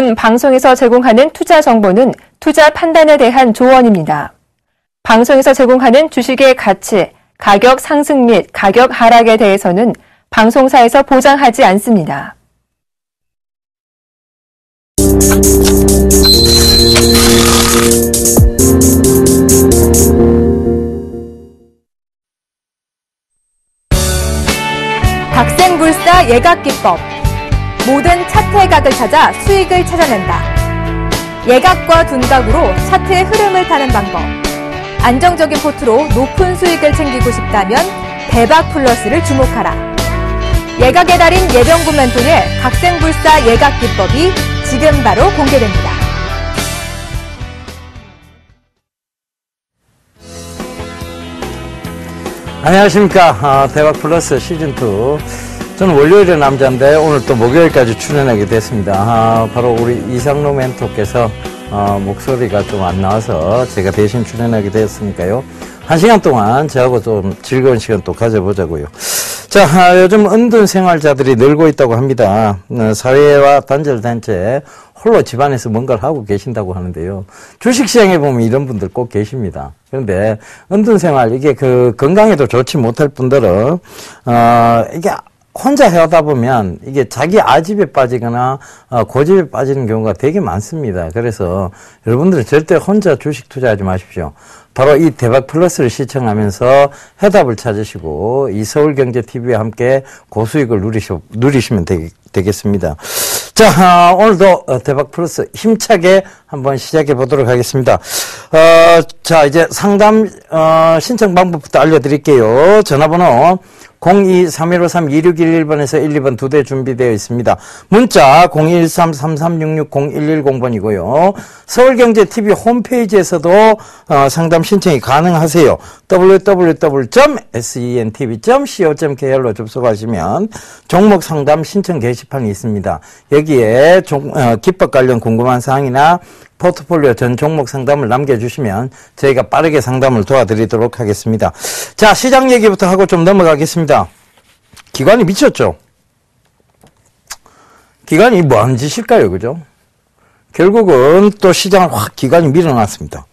지금 방송에서 제공하는 투자 정보는 투자 판단에 대한 조언입니다. 방송에서 제공하는 주식의 가치, 가격 상승 및 가격 하락에 대해서는 방송사에서 보장하지 않습니다. 닥센불사 예각기법. 모든 차트의 각을 찾아 수익을 찾아낸다. 예각과 둔각으로 차트의 흐름을 타는 방법. 안정적인 포트로 높은 수익을 챙기고 싶다면 대박 플러스를 주목하라. 예각의 달인 예병군 멘토의 닥센불사 예각기법이 지금 바로 공개됩니다. 안녕하십니까. 대박 플러스 시즌2. 저는 월요일의 남자인데 오늘 또 목요일까지 출연하게 됐습니다. 바로 우리 이상로 멘토께서 목소리가 좀 안 나와서 제가 대신 출연하게 되었으니까요. 1시간 동안 저하고 좀 즐거운 시간 또 가져보자고요. 자, 요즘 은둔 생활자들이 늘고 있다고 합니다. 사회와 단절된 채 홀로 집안에서 뭔가를 하고 계신다고 하는데요. 주식시장에 보면 이런 분들 꼭 계십니다. 그런데 은둔 생활, 이게 건강에도 좋지 못할 분들은, 이게 혼자 해오다 보면 이게 자기 아집에 빠지거나 고집에 빠지는 경우가 되게 많습니다. 그래서 여러분들은 절대 혼자 주식 투자하지 마십시오. 바로 이 대박 플러스를 시청하면서 해답을 찾으시고 이 서울경제TV와 함께 고수익을 누리시면 되겠습니다. 자, 오늘도 대박 플러스 힘차게 한번 시작해 보도록 하겠습니다. 자, 이제 상담 신청 방법부터 알려드릴게요. 전화번호 02-3153-2611번에서 12번 2대 준비되어 있습니다. 문자 013-3366-0110번이고요. 서울경제TV 홈페이지에서도 상담 신청이 가능하세요. www.sentv.co.kr로 접속하시면 종목 상담 신청 게시판이 있습니다. 여기에 기법 관련 궁금한 사항이나 포트폴리오 전 종목 상담을 남겨주시면 저희가 빠르게 상담을 도와드리도록 하겠습니다. 자, 시장 얘기부터 하고 좀 넘어가겠습니다. 기관이 미쳤죠? 기관이 뭐 하는 짓일까요? 그죠? 결국은 또 시장을 확 기관이 밀어놨습니다.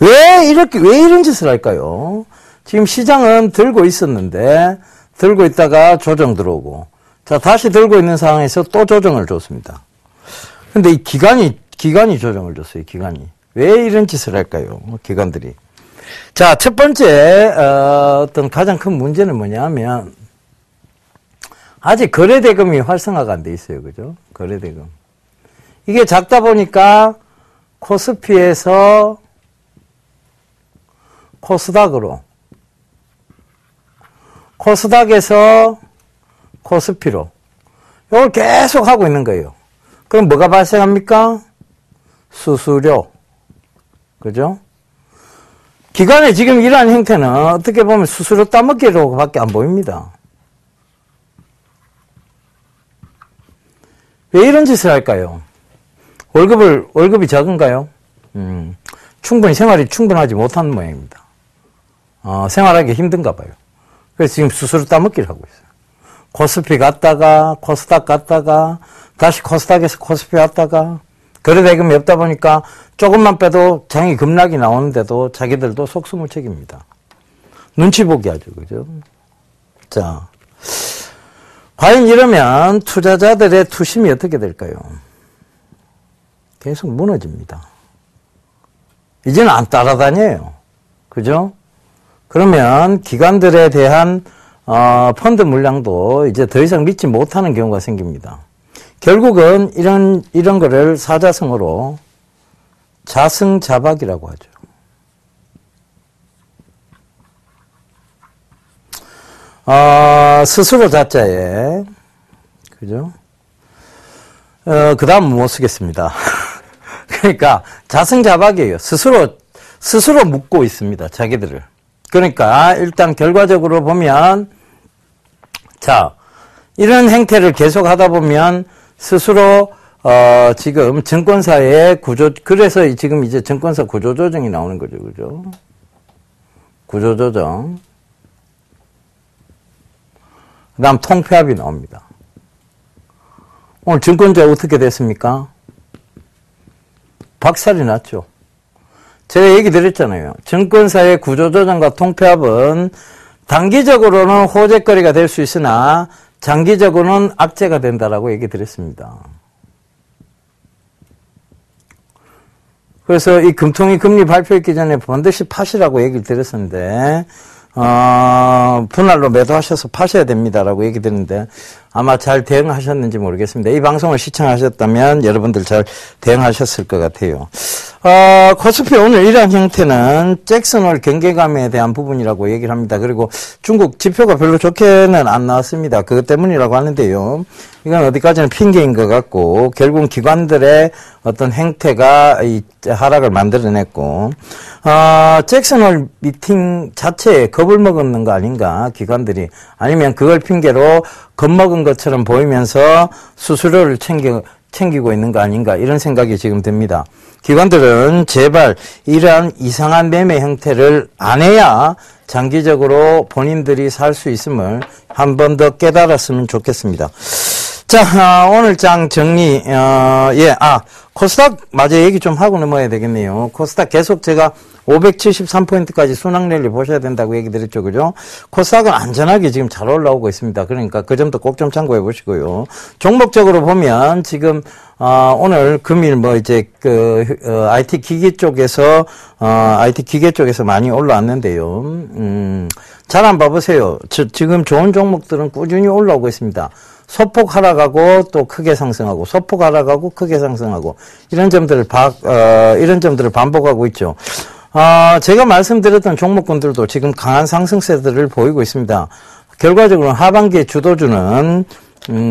왜 이런 짓을 할까요? 지금 시장은 들고 있었는데, 들고 있다가 조정 들어오고, 자, 다시 들고 있는 상황에서 또 조정을 줬습니다. 근데 이 기관이 조정을 줬어요, 기관이. 왜 이런 짓을 할까요, 기관들이? 자, 첫 번째, 어떤 가장 큰 문제는 뭐냐 하면, 아직 거래대금이 활성화가 안 돼 있어요, 그죠? 거래대금. 이게 작다 보니까, 코스피에서 코스닥으로, 코스닥에서 코스피로, 이걸 계속 하고 있는 거예요. 그럼 뭐가 발생합니까? 수수료. 그죠? 기관의 지금 이러한 형태는 어떻게 보면 수수료 따먹기로 밖에 안 보입니다. 왜 이런 짓을 할까요? 월급이 적은가요? 충분히 생활이 충분하지 못한 모양입니다. 생활하기 힘든가 봐요. 그래서 지금 수수료 따먹기를 하고 있어요. 코스피 갔다가, 코스닥 갔다가, 다시 코스닥에서 코스피 갔다가, 거래대금이 없다 보니까 조금만 빼도 장이 급락이 나오는데도 자기들도 속수무책입니다. 눈치 보기 하죠, 그죠? 자, 과연 이러면 투자자들의 투심이 어떻게 될까요? 계속 무너집니다. 이제는 안 따라다녀요. 그죠? 그러면 기관들에 대한 펀드 물량도 이제 더 이상 믿지 못하는 경우가 생깁니다. 결국은 이런 거를 사자성어로 자승자박이라고 하죠. 스스로 자자에, 그죠? 그 다음 못 쓰겠습니다. 그러니까 자승자박이에요. 스스로 묶고 있습니다, 자기들을. 그러니까 일단 결과적으로 보면, 자, 이런 행태를 계속 하다 보면 스스로 지금 증권사의 그래서 지금 이제 증권사 구조조정이 나오는 거죠, 그죠? 구조조정. 그 다음 통폐합이 나옵니다. 오늘 증권자 어떻게 됐습니까? 박살이 났죠. 제가 얘기 드렸잖아요. 정권사의 구조조정과 통폐합은 단기적으로는 호재거리가 될 수 있으나 장기적으로는 악재가 된다라고 얘기 드렸습니다. 그래서 이 금통위 금리 발표했기 전에 반드시 파시라고 얘기를 드렸었는데, 분할로 매도하셔서 파셔야 됩니다라고 얘기 드렸는데, 아마 잘 대응하셨는지 모르겠습니다. 이 방송을 시청하셨다면 여러분들 잘 대응하셨을 것 같아요. 코스피 오늘 이러한 형태는 잭슨홀 경계감에 대한 부분이라고 얘기를 합니다. 그리고 중국 지표가 별로 좋게는 안 나왔습니다. 그것 때문이라고 하는데요. 이건 어디까지는 핑계인 것 같고, 결국 기관들의 어떤 행태가 이 하락을 만들어냈고, 잭슨홀 미팅 자체에 겁을 먹는 거 아닌가, 기관들이. 아니면 그걸 핑계로 겁먹은 것처럼 보이면서 수수료를 챙기고 있는 거 아닌가, 이런 생각이 지금 듭니다. 기관들은 제발 이러한 이상한 매매 형태를 안 해야 장기적으로 본인들이 살 수 있음을 한 번 더 깨달았으면 좋겠습니다. 자, 오늘 장 정리, 코스닥 마저 얘기 좀 하고 넘어야 되겠네요. 코스닥 계속 제가 573포인트까지 순항 랠리 보셔야 된다고 얘기 드렸죠. 그죠? 코스닥은 안전하게 지금 잘 올라오고 있습니다. 그러니까 그 점도 꼭 좀 참고해 보시고요. 종목적으로 보면 지금, 오늘 금일 IT 기계 쪽에서 많이 올라왔는데요. 잘 한번 봐보세요. 지금 좋은 종목들은 꾸준히 올라오고 있습니다. 소폭 하락하고 또 크게 상승하고, 소폭 하락하고 크게 상승하고, 이런 점들을 반복하고 있죠. 제가 말씀드렸던 종목군들도 지금 강한 상승세들을 보이고 있습니다. 결과적으로 하반기의 주도주는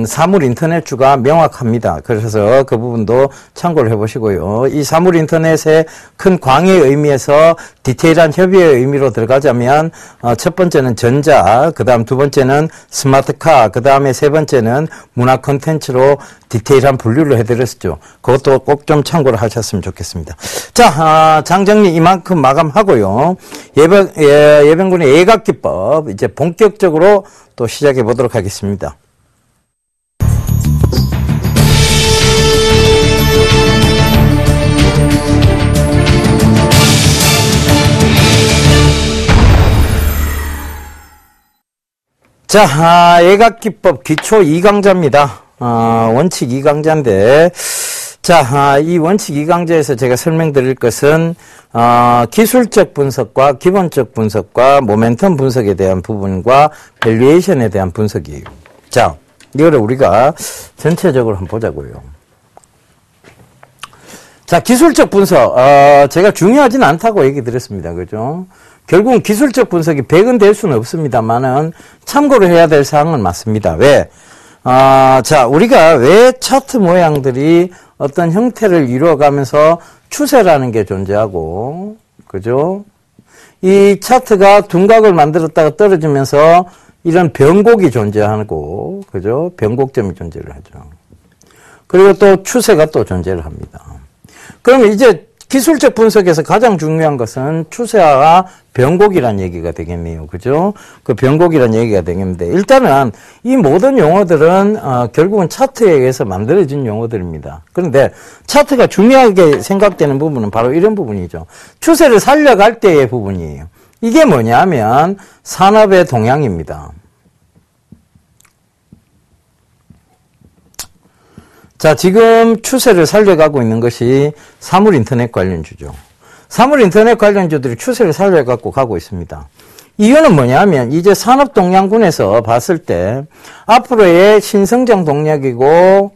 사물 인터넷주가 명확합니다. 그래서 그 부분도 참고를 해보시고요. 이 사물 인터넷의 큰 광의 의미에서 디테일한 협의의 의미로 들어가자면 첫 번째는 전자, 그 다음 두 번째는 스마트카, 그 다음에 세 번째는 문화 콘텐츠로 디테일한 분류를 해드렸었죠. 그것도 꼭 좀 참고를 하셨으면 좋겠습니다. 자, 장정리 이만큼 마감하고요. 예병군의 예각기법 이제 본격적으로 또 시작해 보도록 하겠습니다. 자, 예각기법 기초 2강자입니다. 원칙 2강자인데, 자, 이 원칙 2강자에서 제가 설명드릴 것은, 기술적 분석과 기본적 분석과 모멘텀 분석에 대한 부분과 밸류에이션에 대한 분석이에요. 자, 이거를 우리가 전체적으로 한번 보자고요. 자, 기술적 분석, 제가 중요하진 않다고 얘기 드렸습니다. 그죠? 결국은 기술적 분석이 100은 될 수는 없습니다만은 참고를 해야 될 사항은 맞습니다. 왜? 자, 우리가 왜 차트 모양들이 어떤 형태를 이루어가면서 추세라는 게 존재하고, 그죠? 이 차트가 둔각을 만들었다가 떨어지면서 이런 변곡이 존재하고, 그죠? 변곡점이 존재를 하죠. 그리고 또 추세가 또 존재를 합니다. 그러면 이제 기술적 분석에서 가장 중요한 것은 추세와 변곡이란 얘기가 되겠네요. 그죠? 그 변곡이란 얘기가 되겠는데, 일단은 이 모든 용어들은 결국은 차트에 의해서 만들어진 용어들입니다. 그런데 차트가 중요하게 생각되는 부분은 바로 이런 부분이죠. 추세를 살려갈 때의 부분이에요. 이게 뭐냐면 산업의 동향입니다. 자, 지금 추세를 살려가고 있는 것이 사물 인터넷 관련주죠. 사물 인터넷 관련주들이 추세를 살려갖고 가고 있습니다. 이유는 뭐냐면 이제 산업 동향군에서 봤을 때 앞으로의 신성장 동력이고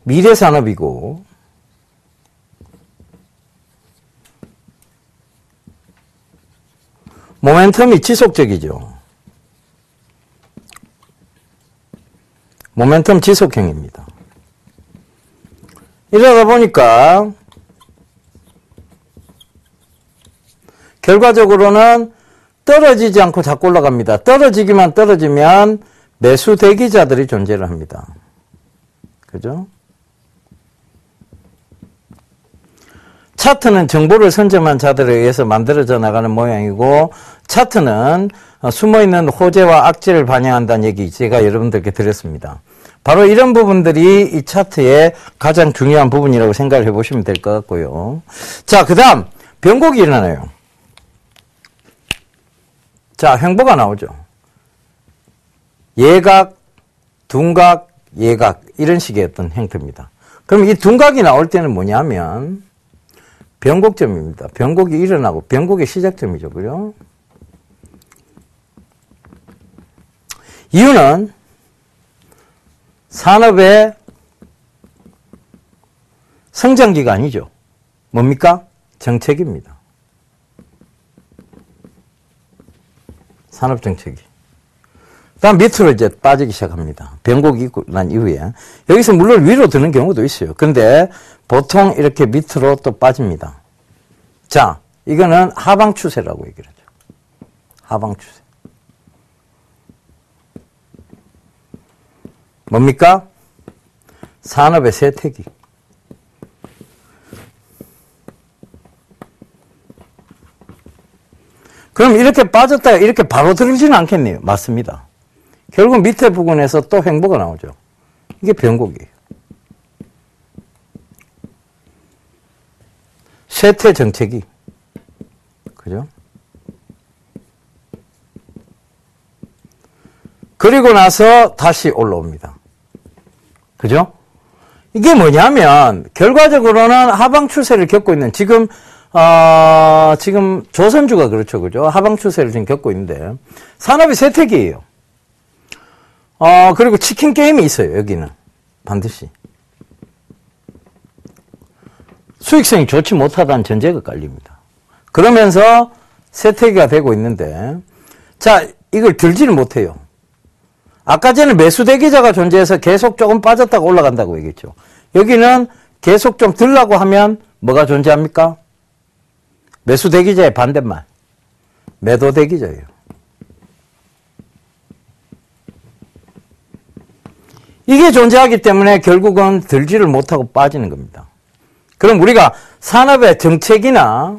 미래 산업이고 모멘텀이 지속적이죠. 모멘텀 지속형입니다. 이러다 보니까 결과적으로는 떨어지지 않고 자꾸 올라갑니다. 떨어지면 매수 대기자들이 존재를 합니다. 그죠? 차트는 정보를 선점한 자들에 의해서 만들어져 나가는 모양이고, 차트는 숨어있는 호재와 악재를 반영한다는 얘기 제가 여러분들께 드렸습니다. 바로 이런 부분들이 이 차트의 가장 중요한 부분이라고 생각을 해보시면 될 것 같고요. 자, 그 다음 변곡이 일어나요. 자, 횡보가 나오죠. 예각, 둔각, 예각 이런 식의 어떤 형태입니다. 그럼 이 둔각이 나올 때는 뭐냐면 변곡점입니다. 변곡이 일어나고 변곡의 시작점이죠. 그죠? 이유는 산업의 성장기가 아니죠. 뭡니까? 정책입니다. 산업정책이. 다음 밑으로 이제 빠지기 시작합니다. 변곡이 있고 난 이후에. 여기서 물론 위로 드는 경우도 있어요. 근데 보통 이렇게 밑으로 또 빠집니다. 자, 이거는 하방 추세라고 얘기를 하죠. 하방 추세. 뭡니까? 산업의 쇠퇴기. 그럼 이렇게 빠졌다가 이렇게 바로 들지는 않겠네요. 맞습니다. 결국 밑에 부분에서 또 횡보가 나오죠. 이게 변곡이에요. 쇠퇴 정책이. 그죠? 그리고 나서 다시 올라옵니다. 그죠? 이게 뭐냐면, 결과적으로는 하방 추세를 겪고 있는, 지금 조선주가 그렇죠. 그죠? 하방 추세를 지금 겪고 있는데, 산업이 쇠퇴기예요. 그리고 치킨 게임이 있어요, 여기는. 반드시. 수익성이 좋지 못하다는 전제가 깔립니다. 그러면서 쇠퇴기가 되고 있는데, 자, 이걸 들지를 못해요. 아까 전에 매수 대기자가 존재해서 계속 조금 빠졌다가 올라간다고 얘기했죠. 여기는 계속 좀 들라고 하면 뭐가 존재합니까? 매수 대기자의 반대말. 매도 대기자예요. 이게 존재하기 때문에 결국은 들지를 못하고 빠지는 겁니다. 그럼 우리가 산업의 정책이나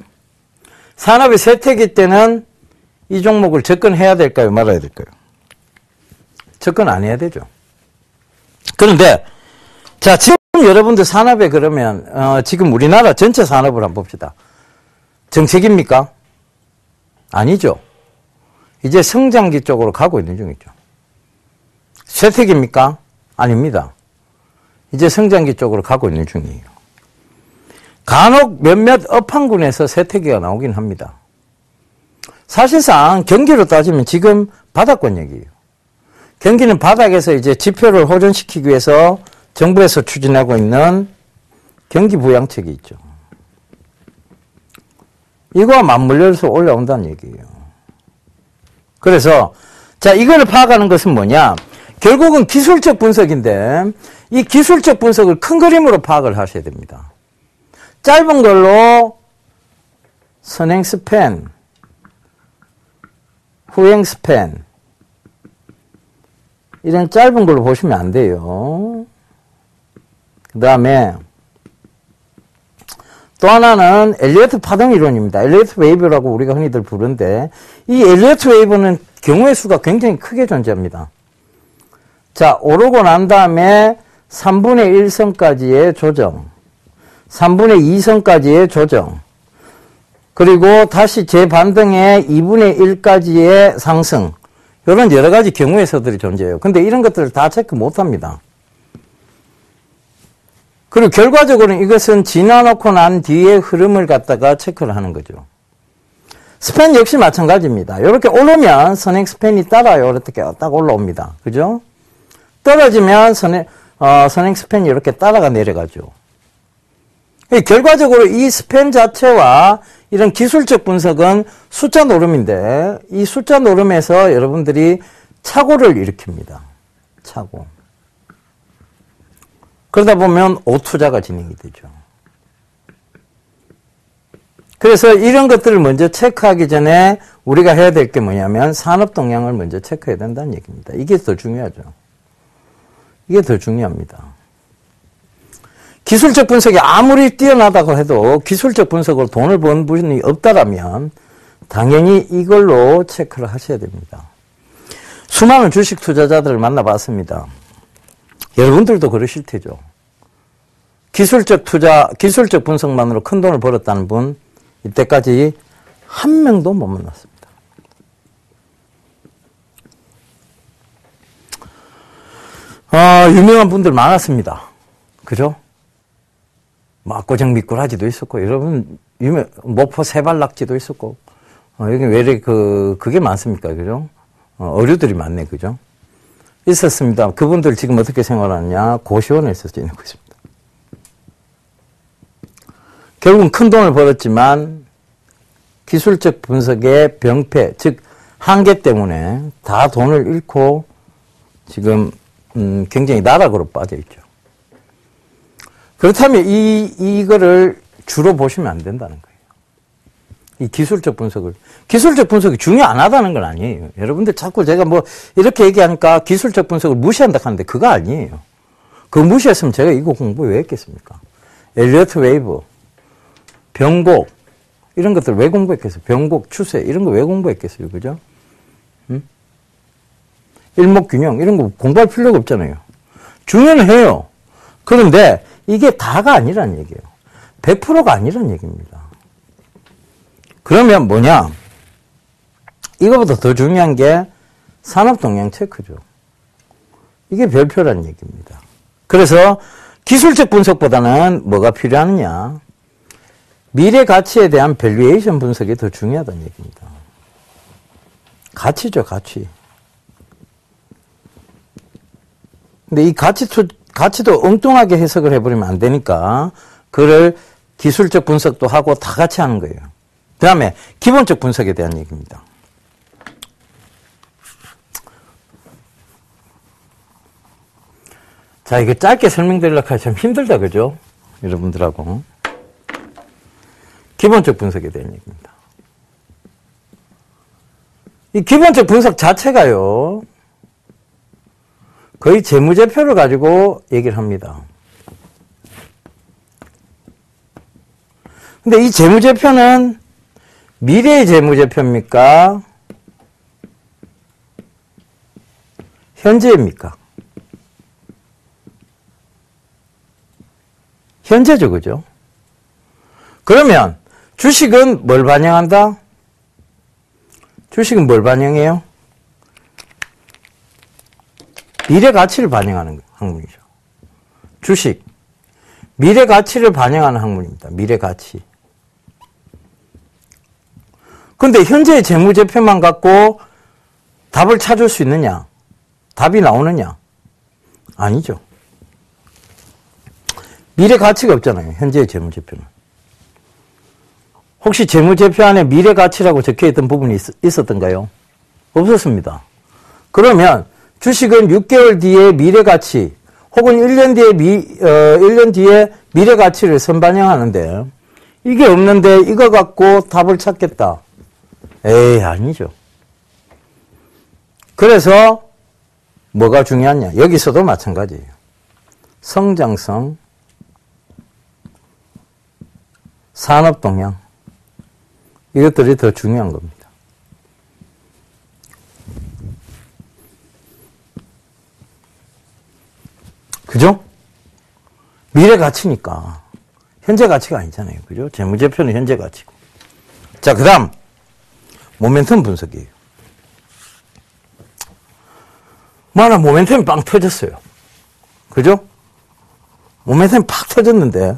산업의 쇠퇴기 때는 이 종목을 접근해야 될까요? 말아야 될까요? 접근 안 해야 되죠. 그런데 자, 지금 여러분들 산업에 그러면 지금 우리나라 전체 산업을 한번 봅시다. 정책입니까? 아니죠. 이제 성장기 쪽으로 가고 있는 중이죠. 쇠퇴기입니까? 아닙니다. 이제 성장기 쪽으로 가고 있는 중이에요. 간혹 몇몇 업황군에서 쇠퇴기가 나오긴 합니다. 사실상 경기로 따지면 지금 바닥권역이에요. 경기는 바닥에서 이제 지표를 호전시키기 위해서 정부에서 추진하고 있는 경기 부양책이 있죠. 이거와 맞물려서 올라온다는 얘기예요. 그래서 자, 이걸 파악하는 것은 뭐냐? 결국은 기술적 분석인데 이 기술적 분석을 큰 그림으로 파악을 하셔야 됩니다. 짧은 걸로 선행 스팬, 후행 스팬 이런 짧은 걸로 보시면 안 돼요. 그 다음에 또 하나는 엘리어트 파동 이론입니다. 엘리어트 웨이브라고 우리가 흔히들 부르는데 이 엘리어트 웨이브는 경우의 수가 굉장히 크게 존재합니다. 자, 오르고 난 다음에 3분의 1선까지의 조정, 3분의 2선까지의 조정, 그리고 다시 재반등의 2분의 1까지의 상승, 이런 여러 가지 경우의 수들이 존재해요. 근데 이런 것들을 다 체크 못 합니다. 그리고 결과적으로는 이것은 지나놓고 난 뒤에 흐름을 갖다가 체크를 하는 거죠. 스팬 역시 마찬가지입니다. 이렇게 오르면 선행 스팬이 따라요. 이렇게 딱 올라옵니다. 그죠? 떨어지면 선행 스팬이 이렇게 따라가 내려가죠. 결과적으로 이 스팬 자체와 이런 기술적 분석은 숫자 노름인데 이 숫자 노름에서 여러분들이 착오를 일으킵니다. 착오. 그러다 보면 오투자가 진행이 되죠. 그래서 이런 것들을 먼저 체크하기 전에 우리가 해야 될 게 뭐냐면 산업 동향을 먼저 체크해야 된다는 얘기입니다. 이게 더 중요하죠. 이게 더 중요합니다. 기술적 분석이 아무리 뛰어나다고 해도 기술적 분석으로 돈을 번 분이 없다라면 당연히 이걸로 체크를 하셔야 됩니다. 수많은 주식 투자자들을 만나봤습니다. 여러분들도 그러실 테죠. 기술적 투자, 기술적 분석만으로 큰 돈을 벌었다는 분 이때까지 한 명도 못 만났습니다. 유명한 분들 많았습니다. 그죠? 압구정 미꾸라지도 있었고, 여러분, 목포 세발낙지도 있었고, 여기 왜 이렇게 그게 많습니까? 그죠? 어류들이 많네. 그죠? 있었습니다. 그분들 지금 어떻게 생활하느냐? 고시원에서 지내고 있습니다. 결국은 큰 돈을 벌었지만, 기술적 분석의 병폐, 즉, 한계 때문에 다 돈을 잃고, 지금, 굉장히 나락으로 빠져 있죠. 그렇다면 이거를 주로 보시면 안 된다는 거예요. 이 기술적 분석을. 기술적 분석이 중요 안 하다는 건 아니에요. 여러분들 자꾸 제가 뭐 이렇게 얘기하니까 기술적 분석을 무시한다 하는데 그거 아니에요. 그거 무시했으면 제가 이거 공부 왜 했겠습니까? 엘리어트 웨이브, 병곡, 이런 것들 왜 공부했겠어요? 병곡, 추세, 이런 거 왜 공부했겠어요? 그죠? 일목균형, 이런 거 공부할 필요가 없잖아요. 중요는 해요. 그런데 이게 다가 아니란 얘기예요. 100%가 아니란 얘기입니다. 그러면 뭐냐? 이거보다 더 중요한 게 산업동향 체크죠. 이게 별표란 얘기입니다. 그래서 기술적 분석보다는 뭐가 필요하느냐? 미래 가치에 대한 밸류에이션 분석이 더 중요하다는 얘기입니다. 가치죠, 가치. 근데 이 가치도 엉뚱하게 해석을 해버리면 안 되니까, 그걸 기술적 분석도 하고 다 같이 하는 거예요. 그 다음에 기본적 분석에 대한 얘기입니다. 자, 이거 짧게 설명드리려고 하면 참 힘들다, 그죠? 여러분들하고. 기본적 분석에 대한 얘기입니다. 이 기본적 분석 자체가요, 거의 재무제표를 가지고 얘기를 합니다. 근데 이 재무제표는 미래의 재무제표입니까? 현재입니까? 현재죠, 그죠? 그러면 주식은 뭘 반영한다? 주식은 뭘 반영해요? 미래 가치를 반영하는 학문이죠. 주식. 미래 가치를 반영하는 학문입니다. 미래 가치. 근데 현재의 재무제표만 갖고 답을 찾을 수 있느냐? 답이 나오느냐? 아니죠. 미래 가치가 없잖아요. 현재의 재무제표는. 혹시 재무제표 안에 미래 가치라고 적혀있던 부분이 있었던가요? 없었습니다. 그러면 주식은 6개월 뒤에 미래 가치, 혹은 1년 뒤에 미래 가치를 선반영하는데, 이게 없는데 이거 갖고 답을 찾겠다. 에이, 아니죠. 그래서 뭐가 중요하냐? 여기서도 마찬가지예요. 성장성, 산업 동향, 이것들이 더 중요한 겁니다. 그죠? 미래 가치니까. 현재 가치가 아니잖아요. 그죠? 재무제표는 현재 가치고. 자, 그 다음, 모멘텀 분석이에요. 하나 모멘텀이 빵 터졌어요. 그죠? 모멘텀이 팍 터졌는데,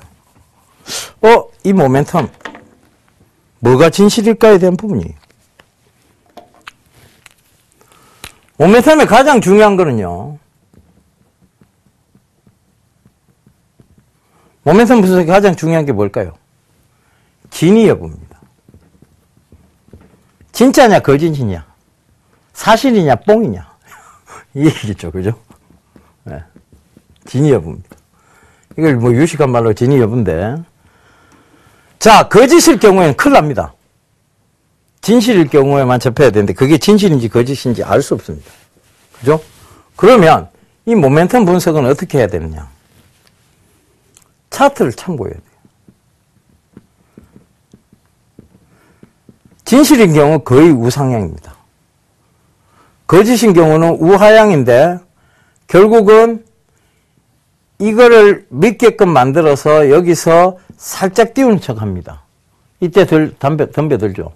이 모멘텀, 뭐가 진실일까에 대한 부분이에요. 모멘텀의 가장 중요한 거는요, 모멘텀 분석의 가장 중요한 게 뭘까요? 진위 여부입니다. 진짜냐, 거짓이냐, 사실이냐, 뽕이냐. 이 얘기겠죠, 그죠? 네. 진위 여부입니다. 이걸 뭐 유식한 말로 진위 여부인데. 자, 거짓일 경우에는 큰일 납니다. 진실일 경우에만 접해야 되는데, 그게 진실인지 거짓인지 알 수 없습니다. 그죠? 그러면 이 모멘텀 분석은 어떻게 해야 되느냐? 차트를 참고해야 돼요. 진실인 경우 거의 우상향입니다. 거짓인 경우는 우하향인데 결국은 이거를 믿게끔 만들어서 여기서 살짝 띄우는 척 합니다. 이때 덤벼들죠.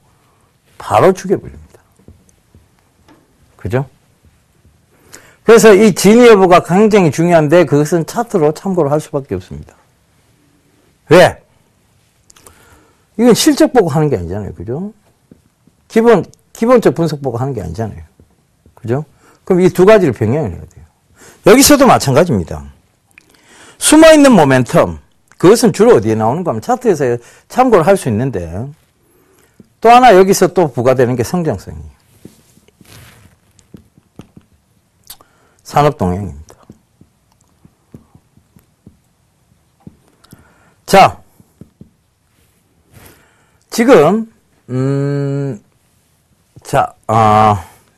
바로 죽여버립니다. 그죠? 그래서 이 진위 여부가 굉장히 중요한데 그것은 차트로 참고를 할 수밖에 없습니다. 왜? 이건 실적 보고 하는 게 아니잖아요. 그죠? 기본적 분석 보고 하는 게 아니잖아요. 그죠? 그럼 이 두 가지를 병행을 해야 돼요. 여기서도 마찬가지입니다. 숨어있는 모멘텀, 그것은 주로 어디에 나오는가 하면 차트에서 참고를 할 수 있는데 또 하나 여기서 또 부과되는 게 성장성이에요. 산업동향입니다. 자, 지금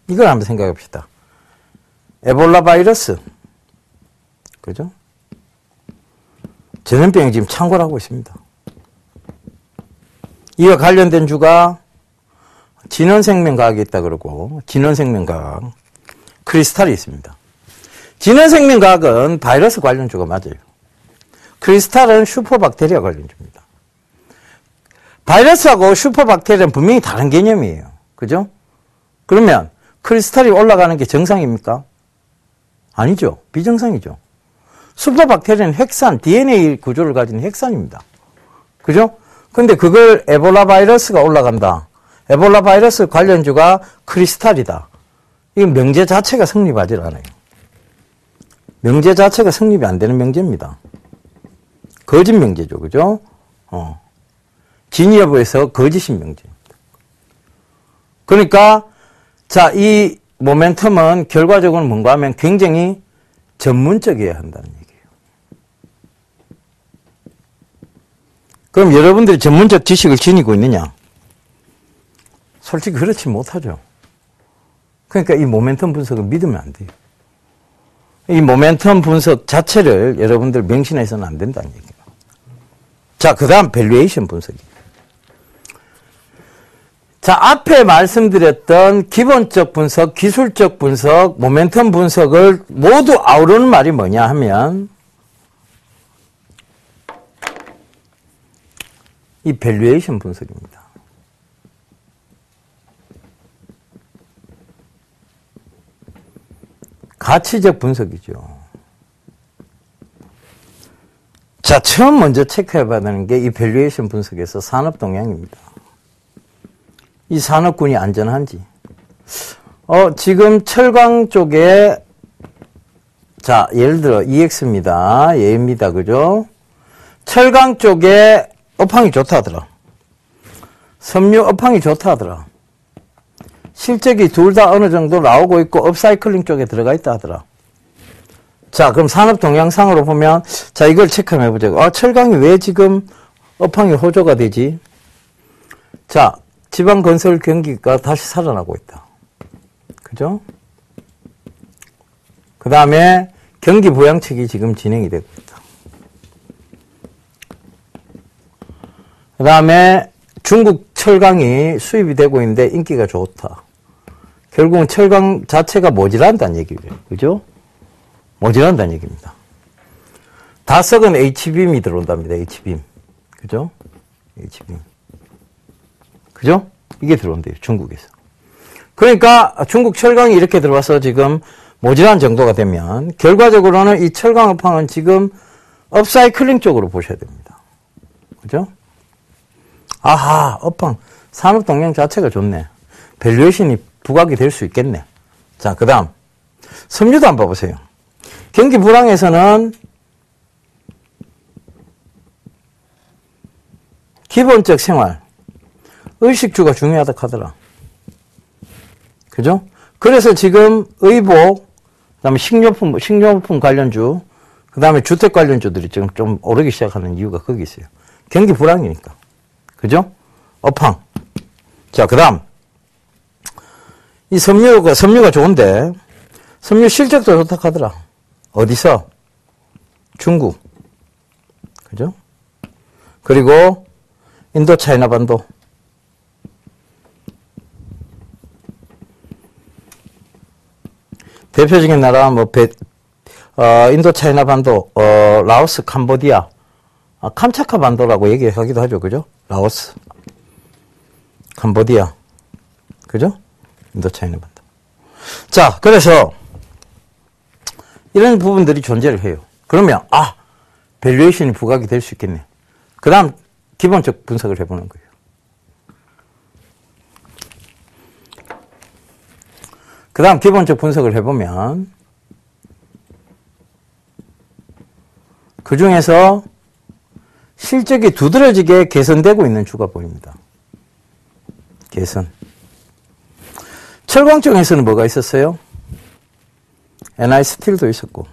이걸 한번 생각해 봅시다. 에볼라 바이러스, 그죠? 전염병이 지금 창궐 하고 있습니다. 이와 관련된 주가 진원생명과학이 있다 그러고, 진원생명과학, 크리스탈이 있습니다. 진원생명과학은 바이러스 관련주가 맞아요. 크리스탈은 슈퍼박테리아 관련주입니다. 바이러스하고 슈퍼박테리아는 분명히 다른 개념이에요. 그죠? 그러면 크리스탈이 올라가는 게 정상입니까? 아니죠. 비정상이죠. 슈퍼박테리아는 핵산, DNA 구조를 가진 핵산입니다. 그죠? 근데 그걸 에볼라 바이러스가 올라간다. 에볼라 바이러스 관련주가 크리스탈이다. 이건 명제 자체가 성립하지 않아요. 명제 자체가 성립이 안 되는 명제입니다. 거짓 명제죠. 그죠? 진위 여부에서 거짓인 명제입니다. 그러니까, 자, 이 모멘텀은 결과적으로 뭔가 하면 굉장히 전문적이어야 한다는 얘기예요. 그럼 여러분들이 전문적 지식을 지니고 있느냐? 솔직히 그렇지 못하죠. 그러니까 이 모멘텀 분석을 믿으면 안 돼요. 이 모멘텀 분석 자체를 여러분들 명심해서는 안 된다는 얘기예요. 자, 그 다음 밸류에이션 분석이에요. 자, 앞에 말씀드렸던 기본적 분석, 기술적 분석, 모멘텀 분석을 모두 아우르는 말이 뭐냐 하면 이 밸류에이션 분석입니다. 가치적 분석이죠. 자, 처음 먼저 체크해봐야 되는 게 이 밸류에이션 분석에서 산업 동향입니다. 이 산업군이 안전한지. 지금 철강 쪽에, 자, 예를 들어 EX입니다. 예입니다. 그죠? 철강 쪽에 업황이 좋다 하더라. 섬유 업황이 좋다 하더라. 실적이 둘 다 어느 정도 나오고 있고 업사이클링 쪽에 들어가 있다 하더라. 자, 그럼 산업 동향상으로 보면, 자, 이걸 체크 한번 해보자고. 철강이 왜 지금 업황이 호조가 되지? 자, 지방 건설 경기가 다시 살아나고 있다. 그죠? 그 다음에 경기 부양책이 지금 진행이 되고 있다. 그 다음에 중국 철강이 수입이 되고 있는데 인기가 좋다. 결국은 철강 자체가 모자란다는 얘기예요. 그죠? 모자란다는 얘기입니다. 다 썩은 H빔이 들어온답니다. H빔. 그죠? H빔. 그죠? 이게 들어온대요. 중국에서. 그러니까 중국 철강이 이렇게 들어와서 지금 모자란 정도가 되면 결과적으로는 이 철강 업황은 지금 업사이클링 쪽으로 보셔야 됩니다. 그죠? 아하, 업황. 산업 동향 자체가 좋네. 밸류에이션이 부각이 될 수 있겠네. 자, 그 다음. 섬유도 한번 봐보세요. 경기 불황에서는 기본적 생활, 의식주가 중요하다 하더라. 그죠? 그래서 지금 의복, 그 다음에 식료품 관련주, 그 다음에 주택 관련주들이 지금 좀 오르기 시작하는 이유가 거기 있어요. 경기 불황이니까. 그죠? 업황. 자, 그 다음. 이 섬유가 좋은데, 섬유 실적도 좋다 하더라. 어디서? 중국. 그죠? 그리고 인도 차이나 반도. 대표적인 나라, 인도차이나 반도, 라오스, 캄보디아, 캄차카 반도라고 얘기하기도 하죠. 그죠? 라오스, 캄보디아. 그죠? 인도차이나 반도. 자, 그래서 이런 부분들이 존재를 해요. 그러면, 밸류에이션이 부각이 될 수 있겠네. 그 다음, 기본적 분석을 해보는 거예요. 그 다음, 기본적 분석을 해보면, 그 중에서 실적이 두드러지게 개선되고 있는 주가 보입니다. 개선. 철강 쪽에서는 뭐가 있었어요? NI 스틸도 있었고,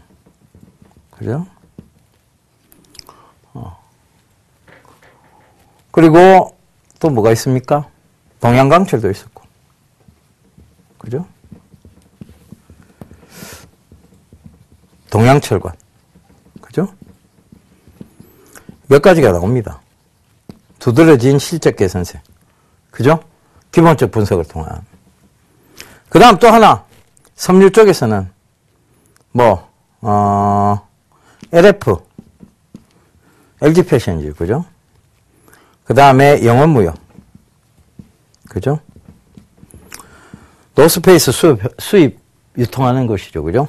그죠? 그리고 또 뭐가 있습니까? 동양강철도 있었고, 그죠? 동양철관, 그죠? 몇 가지가 나옵니다. 두드러진 실적 개선세, 그죠? 기본적 분석을 통한. 그 다음 또 하나, 섬유 쪽에서는 LF, LG 패션즈, 그죠? 그 다음에 영원무역, 그죠? 노스페이스 수입 유통하는 것이죠, 그죠?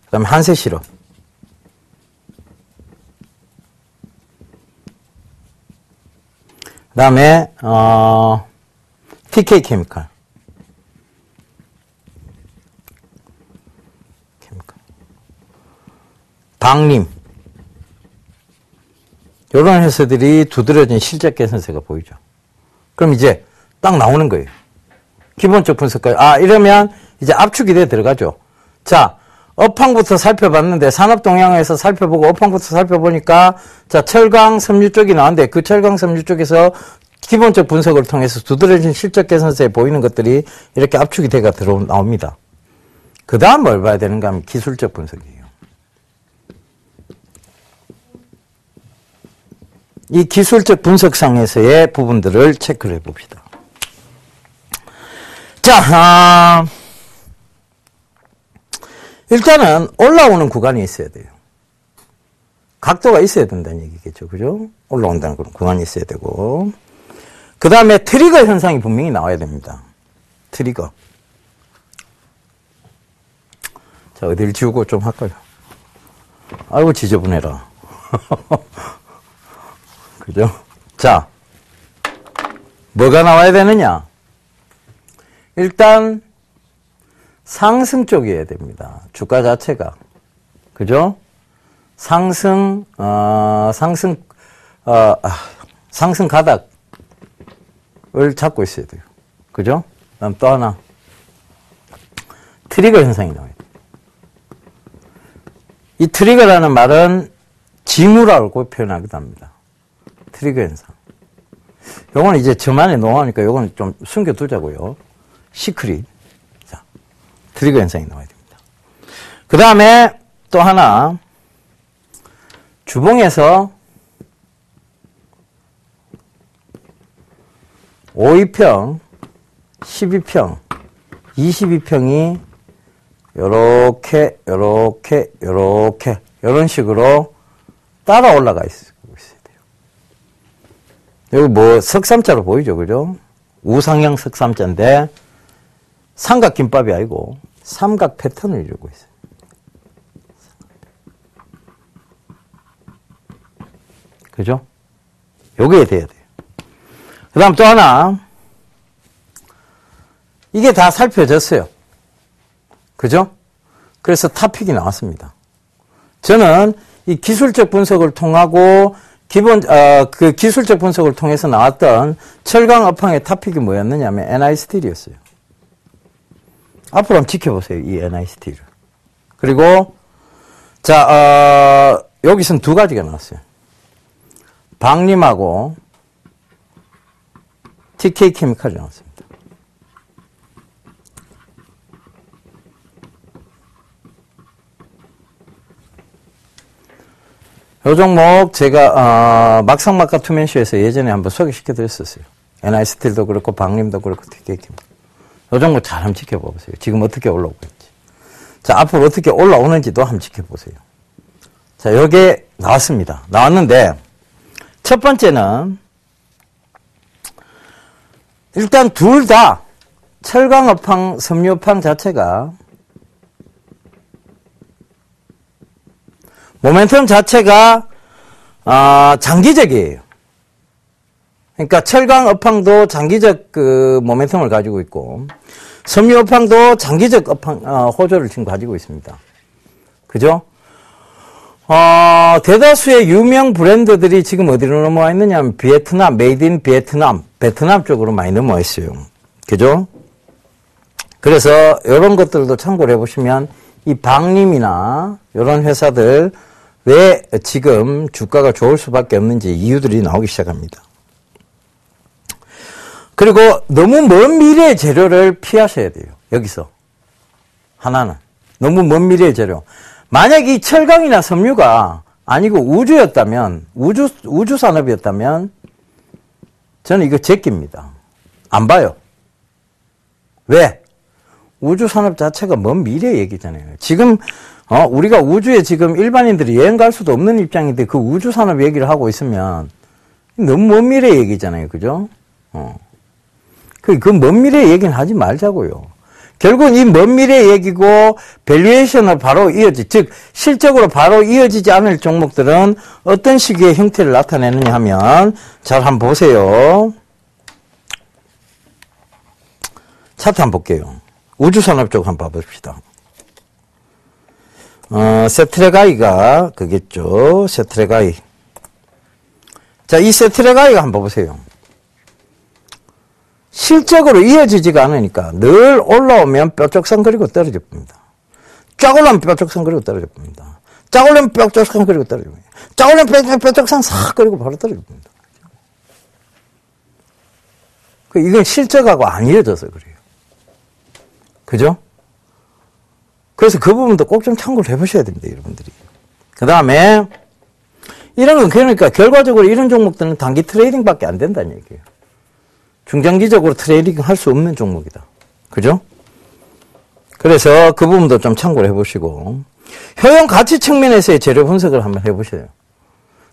그 다음에 한세실업, 그 다음에 TK 케미칼, 방림, 이런 회사들이 두드러진 실적 개선세가 보이죠. 그럼 이제 딱 나오는 거예요. 기본적 분석까지. 이러면 이제 압축이 돼 들어가죠. 자, 업황부터 살펴봤는데, 산업 동향에서 살펴보고, 업황부터 살펴보니까, 자, 철강, 섬유 쪽이 나왔는데, 그 철강, 섬유 쪽에서 기본적 분석을 통해서 두드러진 실적 개선세에 보이는 것들이 이렇게 압축이 돼가 나옵니다. 그 다음 뭘 봐야 되는가 하면 기술적 분석이에요. 이 기술적 분석상에서의 부분들을 체크를 해봅시다. 자, 일단은 올라오는 구간이 있어야 돼요. 각도가 있어야 된다는 얘기겠죠. 그죠? 올라온다는 그런 구간이 있어야 되고. 그 다음에 트리거 현상이 분명히 나와야 됩니다. 트리거. 자, 어디를 지우고 좀 할까요? 아이고, 지저분해라. 그죠? 자, 뭐가 나와야 되느냐? 일단, 상승 쪽이어야 됩니다. 주가 자체가. 그죠? 상승 가닥을 잡고 있어야 돼요. 그죠? 그다음 또 하나. 트리거 현상이 나와요. 이 트리거라는 말은 징후라고 표현하기도 합니다. 트리거 현상. 요거는 이제 저만의 노하우니까 요거는 좀 숨겨두자고요. 시크릿. 자, 트리거 현상이 나와야 됩니다. 그 다음에 또 하나. 주봉에서 5위평, 12평, 22평이 요렇게 요런 식으로 따라 올라가 있어야 돼요. 여기 뭐 석삼자로 보이죠, 그죠? 우상형 석삼자인데 삼각 김밥이 아니고 삼각 패턴을 이루고 있어요. 그죠? 요게 돼야 돼요. 그 다음 또 하나. 이게 다 살펴졌어요. 그죠? 그래서 탑픽이 나왔습니다. 저는 이 기술적 분석을 통하고 그 기술적 분석을 통해서 나왔던 철강 업황의 탑픽이 뭐였느냐 하면 NI 스틸이었어요. 앞으로 한번 지켜보세요. 이 NI 스틸을. 그리고 자, 여기선 두 가지가 나왔어요. 방림하고 TK 케미칼이 나왔습니다. 요 종목 제가 막상막하 투맨쇼에서 예전에 한번 소개시켜 드렸었어요. NI 스틸도 그렇고 방림도 그렇고 TK 케미칼. 요 종목 잘 한번 지켜보세요. 지금 어떻게 올라오고 있지. 자, 앞으로 어떻게 올라오는지도 한번 지켜보세요. 자, 요게 나왔습니다. 나왔는데, 첫 번째는, 일단 둘 다 철강업황, 섬유업황 자체가 모멘텀 자체가 장기적이에요. 그러니까 철강업황도 장기적 그 모멘텀을 가지고 있고 섬유업황도 장기적 호조를 지금 가지고 있습니다. 그죠? 대다수의 유명 브랜드들이 지금 어디로 넘어와 있느냐 하면 베트남, 메이드 인 베트남 쪽으로 많이 넘어와 있어요. 그죠? 그래서 이런 것들도 참고를 해보시면 이 방림이나 이런 회사들 왜 지금 주가가 좋을 수밖에 없는지 이유들이 나오기 시작합니다. 그리고 너무 먼 미래의 재료를 피하셔야 돼요. 여기서 하나는 너무 먼 미래의 재료. 만약 이 철강이나 섬유가 아니고 우주였다면, 우주 산업이었다면 저는 이거 제낍니다. 안 봐요. 왜? 우주 산업 자체가 먼 미래 얘기잖아요. 지금 우리가 우주에 지금 일반인들이 여행 갈 수도 없는 입장인데 그 우주 산업 얘기를 하고 있으면 너무 먼 미래 얘기잖아요. 그죠? 그 먼 미래 얘기는 하지 말자고요. 결국은 이 먼 미래 얘기고 밸류에이션을 바로 즉 실적으로 바로 이어지지 않을 종목들은 어떤 식의 형태를 나타내느냐 하면 잘 한번 보세요. 차트 한번 볼게요. 우주산업 쪽 한번 봐봅시다. 세트레가이가 그겠죠. 세트레가이. 자, 이 세트레가이가 한번 보세요. 실적으로 이어지지가 않으니까 늘 올라오면 뾰족선 그리고 떨어져 봅니다. 쫙 올라오면 뾰족선 그리고 떨어져 봅니다. 쫙 올라오면 뾰족선 그리고 떨어져 봅니다. 쫙 올라오면 뾰족선 싹 그리고 바로 떨어져 봅니다. 이건 실적하고 안 이어져서 그래요. 그죠? 그래서 그 부분도 꼭 좀 참고를 해보셔야 됩니다, 여러분들이. 그 다음에, 이런 건 그러니까 결과적으로 이런 종목들은 단기 트레이딩밖에 안 된다는 얘기예요. 중장기적으로 트레이딩 할 수 없는 종목이다. 그죠? 그래서 그 부분도 좀 참고를 해보시고, 효용 가치 측면에서의 재료 분석을 한번 해보셔요.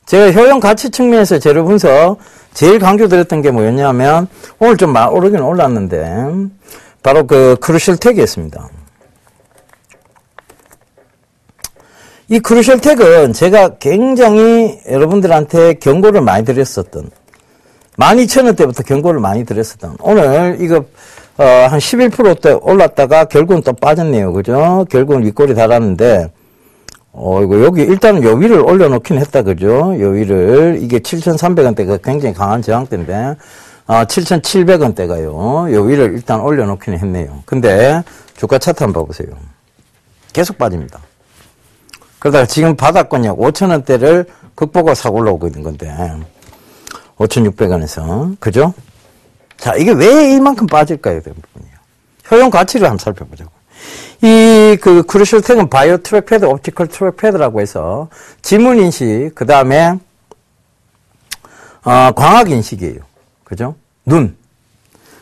제가 효용 가치 측면에서 재료 분석 제일 강조드렸던 게 뭐였냐면, 오늘 좀 오르긴 올랐는데, 바로 그 크루셜텍이었습니다. 이 크루셜텍은 제가 굉장히 여러분들한테 경고를 많이 드렸었던 12,000원대부터 경고를 많이 드렸었던 오늘 이거 한 11%대 올랐다가 결국은 또 빠졌네요. 그죠? 결국은 윗골이 달았는데 이거 여기 일단은 요 위를 올려놓긴 했다. 그죠? 요 위를 이게 7,300원대가 굉장히 강한 저항대인데 7,700원대가요. 요 위를 일단 올려놓긴 했네요. 근데 주가 차트 한번 봐보세요. 계속 빠집니다. 그러다가 지금 바닥권역 5,000원대를 극복하고 사고 올라오고 있는 건데 5,600원에서 그죠? 자, 이게 왜 이만큼 빠질까요? 효용 가치를 한번 살펴보자고. 그 크루셜텍은 바이오 트랙패드, 옵티컬 트랙패드라고 해서 지문 인식, 그 다음에 광학 인식이에요. 그죠? 눈.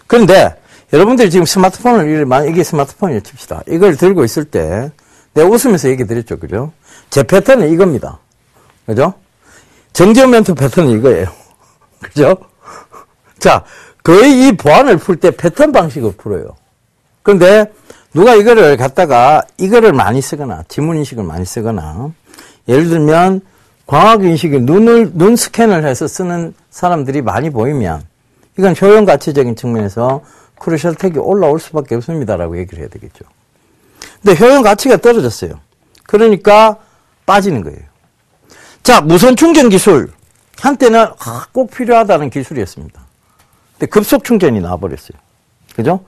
그런데 여러분들이 지금 스마트폰을 이게 스마트폰이에요 칩시다. 이걸 들고 있을 때 내가 웃으면서 얘기 드렸죠. 그죠? 제 패턴은 이겁니다. 그죠? 정지현 멘토 패턴은 이거예요. 그죠? 자, 거의 이 보안을 풀 때 패턴 방식으로 풀어요. 그런데 누가 이거를 갖다가 이거를 많이 쓰거나 지문 인식을 많이 쓰거나 예를 들면 광학 인식이 눈 스캔을 해서 쓰는 사람들이 많이 보이면 이건 효용 가치적인 측면에서 크루셜텍이 올라올 수밖에 없습니다라고 얘기를 해야 되겠죠. 근데 효용 가치가 떨어졌어요. 그러니까 빠지는 거예요. 자, 무선 충전 기술. 한때는 꼭 필요하다는 기술이었습니다. 근데 급속 충전이 나와버렸어요. 그죠?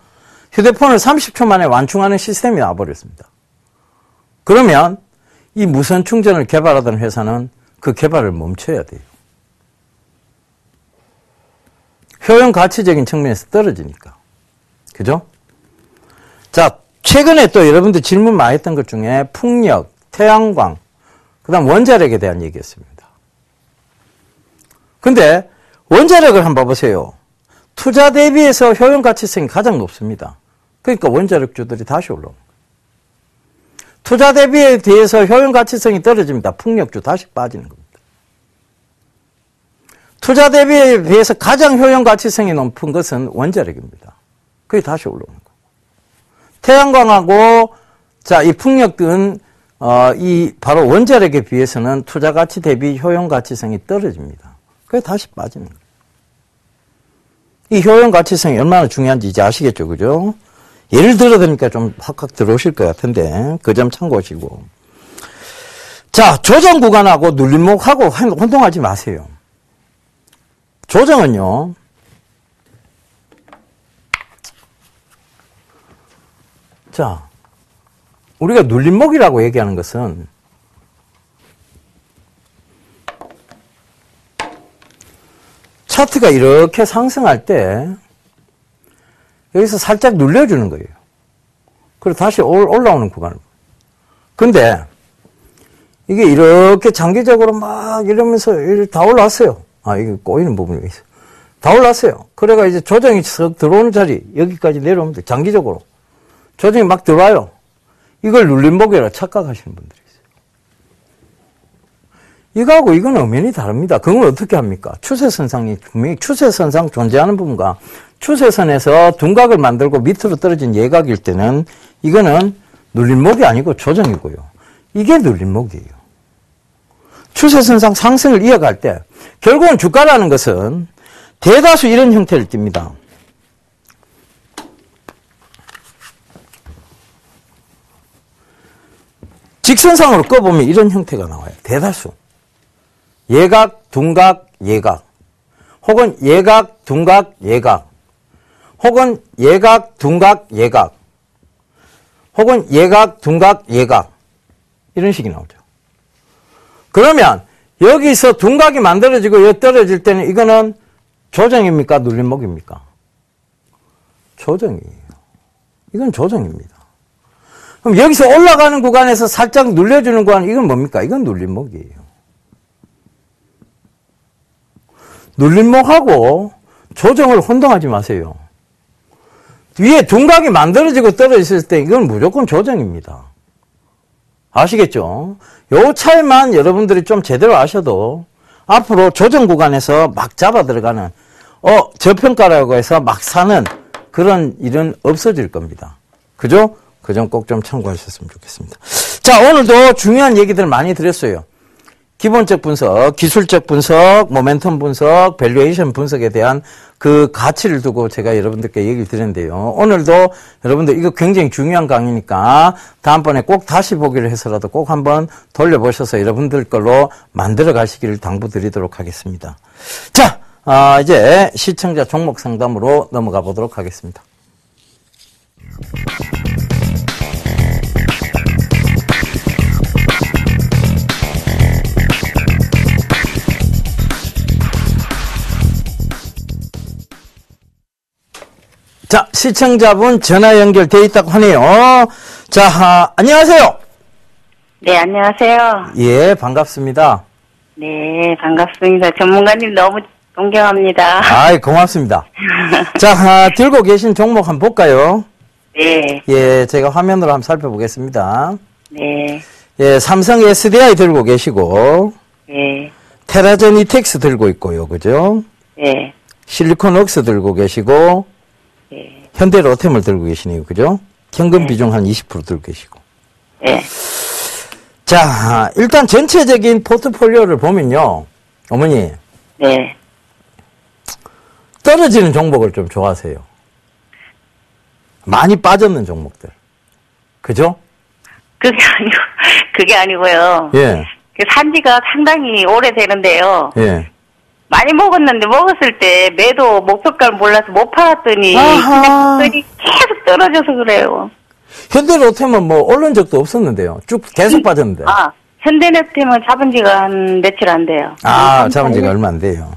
휴대폰을 30초 만에 완충하는 시스템이 나와버렸습니다. 그러면 이 무선 충전을 개발하던 회사는 그 개발을 멈춰야 돼요. 효용 가치적인 측면에서 떨어지니까. 그죠? 자, 최근에 또 여러분들 질문 많이 했던 것 중에 풍력, 태양광, 그 다음 원자력에 대한 얘기였습니다. 근데 원자력을 한번 봐보세요. 투자 대비해서 효용 가치성이 가장 높습니다. 그러니까 원자력주들이 다시 올라옵니다. 투자 대비에 대해서 효용 가치성이 떨어집니다. 풍력주 다시 빠지는 겁니다. 투자 대비에 비해서 가장 효용 가치성이 높은 것은 원자력입니다. 그게 다시 올라오는 거고. 태양광하고, 자, 이 풍력은, 이, 바로 원자력에 비해서는 투자 가치 대비 효용 가치성이 떨어집니다. 그게 다시 빠지는 거예요. 이 효용 가치성이 얼마나 중요한지 이제 아시겠죠, 그죠? 예를 들어드니까 좀 확확 들어오실 것 같은데, 그 점 참고하시고. 자, 조정 구간하고 눌림목하고 혼동하지 마세요. 조정은요, 자, 우리가 눌림목이라고 얘기하는 것은 차트가 이렇게 상승할 때 여기서 살짝 눌려주는 거예요. 그리고 다시 올라오는 구간을. 근데 이게 이렇게 장기적으로 막 이러면서 다 올라왔어요. 아, 이게 꼬이는 부분이 있어요. 다 올랐어요. 그래가 이제 조정이 쓱 들어오는 자리, 여기까지 내려오면 돼. 장기적으로. 조정이 막 들어와요. 이걸 눌림목이라 착각하시는 분들이 있어요. 이거하고 이건 엄연히 다릅니다. 그건 어떻게 합니까? 추세선상이 분명히 추세선상 존재하는 부분과 추세선에서 둔각을 만들고 밑으로 떨어진 예각일 때는 이거는 눌림목이 아니고 조정이고요. 이게 눌림목이에요. 추세선상 상승을 이어갈 때 결국은 주가라는 것은 대다수 이런 형태를 띱니다. 직선상으로 꺼보면 이런 형태가 나와요. 대다수. 예각, 둔각, 예각. 혹은 예각, 둔각, 예각. 혹은 예각, 둔각, 예각. 혹은 예각, 둔각, 예각. 이런 식이 나오죠. 그러면 여기서 둔각이 만들어지고 여기 떨어질 때는 이거는 조정입니까? 눌림목입니까? 조정이에요. 이건 조정입니다. 그럼 여기서 올라가는 구간에서 살짝 눌려주는 구간, 이건 뭡니까? 이건 눌림목이에요. 눌림목하고 조정을 혼동하지 마세요. 위에 둔각이 만들어지고 떨어졌을 때 이건 무조건 조정입니다. 아시겠죠? 요 차이만 여러분들이 좀 제대로 아셔도 앞으로 조정 구간에서 막 잡아 들어가는, 저평가라고 해서 막 사는 그런 일은 없어질 겁니다. 그죠? 그 점 꼭 좀 참고하셨으면 좋겠습니다. 자, 오늘도 중요한 얘기들 많이 드렸어요. 기본적 분석, 기술적 분석, 모멘텀 분석, 밸류에이션 분석에 대한 그 가치를 두고 제가 여러분들께 얘기를 드렸는데요. 오늘도 여러분들 이거 굉장히 중요한 강의니까 다음번에 꼭 다시 보기를 해서라도 꼭 한번 돌려보셔서 여러분들 걸로 만들어 가시기를 당부드리도록 하겠습니다. 자, 이제 시청자 종목 상담으로 넘어가 보도록 하겠습니다. 자, 시청자분 전화 연결돼 있다고 하네요. 자, 안녕하세요. 네, 안녕하세요. 예, 반갑습니다. 네, 반갑습니다. 전문가님 너무 존경합니다. 아이, 고맙습니다. 자, 들고 계신 종목 한번 볼까요? 네. 예, 제가 화면으로 한번 살펴보겠습니다. 네. 예, 삼성 SDI 들고 계시고, 네. 테라전 이텍스 들고 있고요, 그죠? 네. 실리콘웍스 들고 계시고, 네. 현대로템을 들고 계시네요, 그죠? 현금 비중 한 20% 들고 계시고. 네. 자, 일단 전체적인 포트폴리오를 보면요, 어머니. 네. 떨어지는 종목을 좀 좋아하세요. 많이 빠졌는 종목들. 그죠? 그게 아니고요. 예. 그 산지가 상당히 오래되는데요. 예. 많이 먹었는데 먹었을 때 매도 목표가를 몰라서 못 팔았더니 아하. 그냥 계속 떨어져서 그래요. 현대로템은 뭐 오른 적도 없었는데요. 쭉 계속 빠졌는데. 아, 현대로템은 잡은 지가 한 며칠 안 돼요. 아, 잡은 지가 얼마 안 돼요.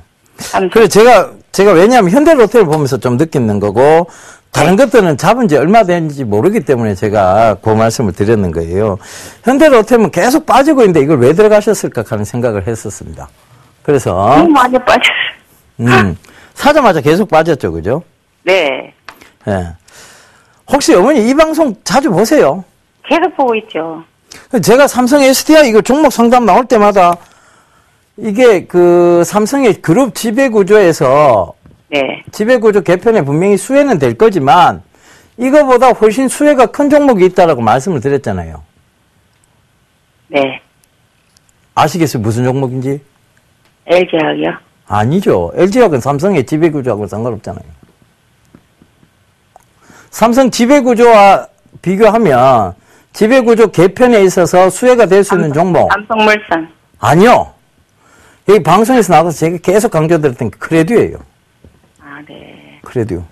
한 그래, 제가 왜냐하면 현대로템을 보면서 좀 느끼는 거고, 다른 것들은 잡은 지 얼마 된지 모르기 때문에 제가 그 말씀을 드렸는 거예요. 현대로템은 계속 빠지고 있는데 이걸 왜 들어가셨을까 하는 생각을 했었습니다. 그래서. 너무 많이 빠졌어요. 사자마자 계속 빠졌죠, 그죠? 네. 예. 혹시 어머니 이 방송 자주 보세요? 계속 보고 있죠. 제가 삼성 SDI 이거 종목 상담 나올 때마다 이게 그 삼성의 그룹 지배구조에서 네. 지배구조 개편에 분명히 수혜는 될 거지만 이거보다 훨씬 수혜가 큰 종목이 있다라고 말씀을 드렸잖아요. 네. 아시겠어요? 무슨 종목인지? LG화학이요? 아니죠. LG화학은 삼성의 지배구조하고 상관없잖아요. 삼성 지배구조와 비교하면 지배구조 개편에 있어서 수혜가 될 수 있는 종목. 삼성물산. 아니요. 여기 방송에서 나와서 제가 계속 강조드렸던 게 크레듀예요. 아, 네. 크레듀.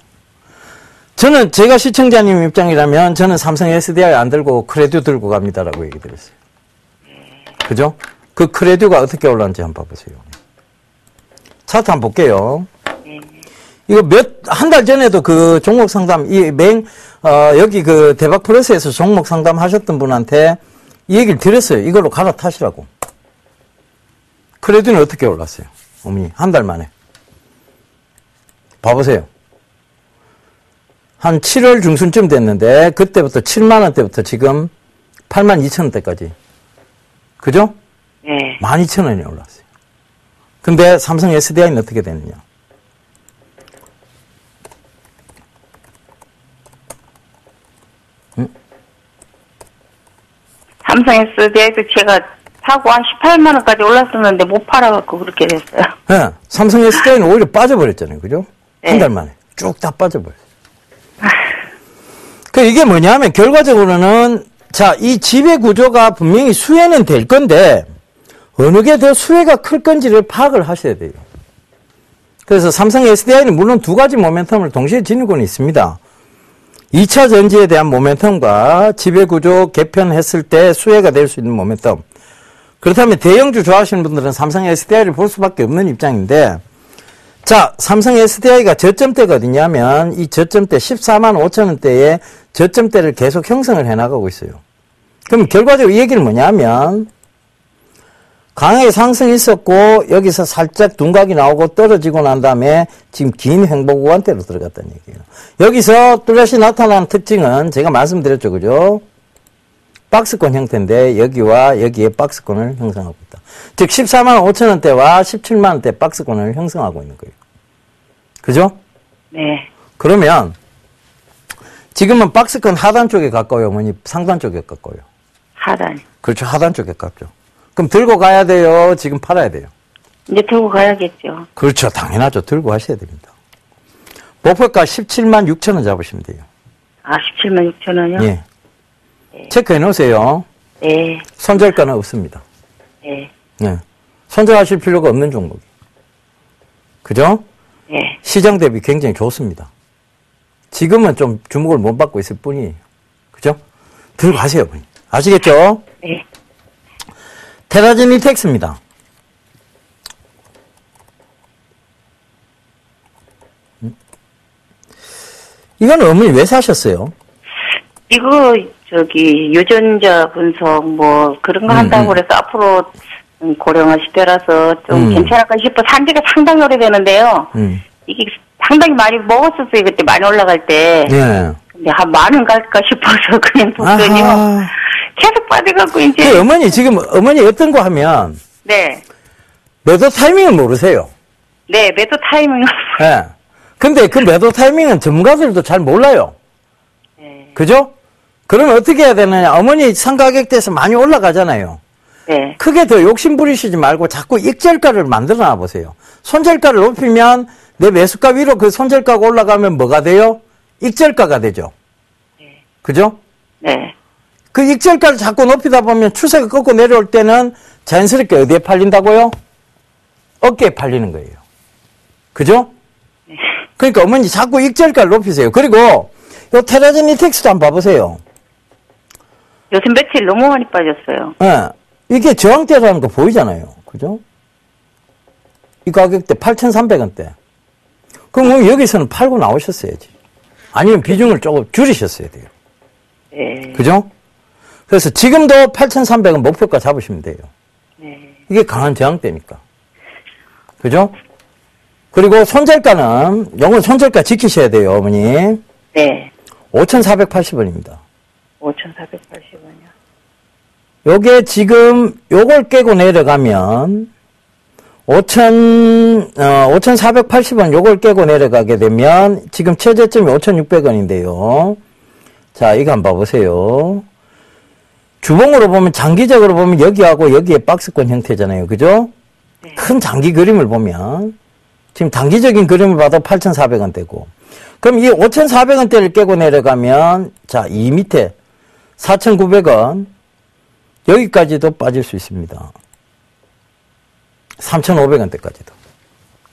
저는 제가 시청자님 입장이라면 저는 삼성 SDI 안 들고 크레듀 들고 갑니다라고 얘기 드렸어요. 그죠? 그 크레듀가 어떻게 올라왔는지 한번 봐보세요. 차트 한번 볼게요. 이거 한 달 전에도 그 종목 상담, 여기 그 대박 플러스에서 종목 상담 하셨던 분한테 이 얘기를 드렸어요. 이걸로 갈아타시라고. 크레듀는 어떻게 올랐어요? 어머니, 한 달 만에. 봐보세요. 한 7월 중순쯤 됐는데, 그때부터 7만원대부터 지금 82,000원대까지. 그죠? 네. 12,000원이 올랐어요. 근데 삼성 SDI는 어떻게 됐느냐? 삼성 SDI도 제가 사고 한 18만원까지 올랐었는데 못 팔아갖고 그렇게 됐어요. 네, 삼성 SDI는 오히려 빠져버렸잖아요. 그죠? 네. 한 달 만에. 쭉 다 빠져버렸어요. 그 이게 뭐냐면 결과적으로는 자, 이 지배 구조가 분명히 수혜는 될 건데 어느 게 더 수혜가 클 건지를 파악을 하셔야 돼요. 그래서 삼성 SDI는 물론 두 가지 모멘텀을 동시에 지니고 있습니다. 2차 전지에 대한 모멘텀과 지배 구조 개편했을 때 수혜가 될 수 있는 모멘텀. 그렇다면 대형주 좋아하시는 분들은 삼성 SDI를 볼 수밖에 없는 입장인데 자, 삼성 SDI가 저점대가 어디냐면 이 저점대 14만 5천 원대의 저점대를 계속 형성을 해나가고 있어요. 그럼 결과적으로 이 얘기는 뭐냐면 강하게 상승이 있었고 여기서 살짝 둔각이 나오고 떨어지고 난 다음에 지금 긴 행보 구간대로 들어갔다는 얘기예요. 여기서 뚜렷이 나타나는 특징은 제가 말씀드렸죠. 그죠? 박스권 형태인데 여기와 여기에 박스권을 형성하고 있다. 즉 14만 5천 원대와 17만 원대 박스권을 형성하고 있는 거예요. 그죠? 네. 그러면 지금은 박스권 하단 쪽에 가까워요? 어머니 상단 쪽에 가까워요? 하단. 그렇죠. 하단 쪽에 가깝죠. 그럼 들고 가야 돼요? 지금 팔아야 돼요? 이제 들고 가야겠죠. 그렇죠. 당연하죠. 들고 하셔야 됩니다. 목표가 17만 6천 원 잡으시면 돼요. 아, 17만 6천 원이요? 예. 체크해 놓으세요. 네. 손절가는 없습니다. 네. 네. 손절하실 필요가 없는 종목이. 그죠? 네. 시장 대비 굉장히 좋습니다. 지금은 좀 주목을 못 받고 있을 뿐이에요. 그죠? 들고 가세요. 아시겠죠? 네. 테라진 이텍스입니다. 이건 어머니 왜 사셨어요? 이거 유전자 분석 뭐 그런 거 한다고 그래서 앞으로 고령화 시대라서 좀 괜찮을까 싶어 산 지가 상당히 오래되는데요. 이게 상당히 많이 먹었었어요. 그때 많이 올라갈 때. 예. 근데 한 10,000원 갈까 싶어서 그냥 뒀더니요. 아하. 계속 빠져갖고 이제. 그 어머니 지금 어머니 어떤 거 하면 네. 매도 타이밍을 모르세요. 네, 매도 타이밍. 예. 근데 그 매도 타이밍은 전문가들도 잘 몰라요. 네. 그죠? 그러면 어떻게 해야 되느냐. 어머니 상가격대에서 많이 올라가잖아요. 네. 크게 더 욕심 부리시지 말고 자꾸 익절가를 만들어 놔 보세요. 손절가를 높이면 내 매수가 위로 그 손절가가 올라가면 뭐가 돼요? 익절가가 되죠. 네. 그죠? 네. 그 익절가를 자꾸 높이다 보면 추세가 꺾고 내려올 때는 자연스럽게 어디에 팔린다고요? 어깨에 팔리는 거예요. 그죠? 네. 그러니까 어머니 자꾸 익절가를 높이세요. 그리고 요 테라진 이텍스도 한번 봐보세요. 요새 며칠 너무 많이 빠졌어요. 예. 이게 저항대라는 거 보이잖아요. 그죠? 이 가격대 8,300원대. 그럼 여기서는 팔고 나오셨어야지. 아니면 비중을 조금 줄이셨어야 돼요. 네. 그죠? 그래서 지금도 8,300원 목표가 잡으시면 돼요. 네. 이게 강한 저항대니까. 그죠? 그리고 손절가는, 요건 손절가 지키셔야 돼요, 어머니. 네. 5,480원입니다. 5,480원이요. 요게 지금 요걸 깨고 내려가면 5,480원 요걸 깨고 내려가게 되면 지금 최저점이 5,600원인데요. 자, 이거 한번 봐보세요. 주봉으로 보면 장기적으로 보면 여기하고 여기에 박스권 형태잖아요. 그죠? 네. 큰 장기 그림을 보면 지금 단기적인 그림을 봐도 8,400원대고 그럼 이 5,400원대를 깨고 내려가면 자, 이 밑에 4,900원 여기까지도 빠질 수 있습니다. 3,500원대까지도.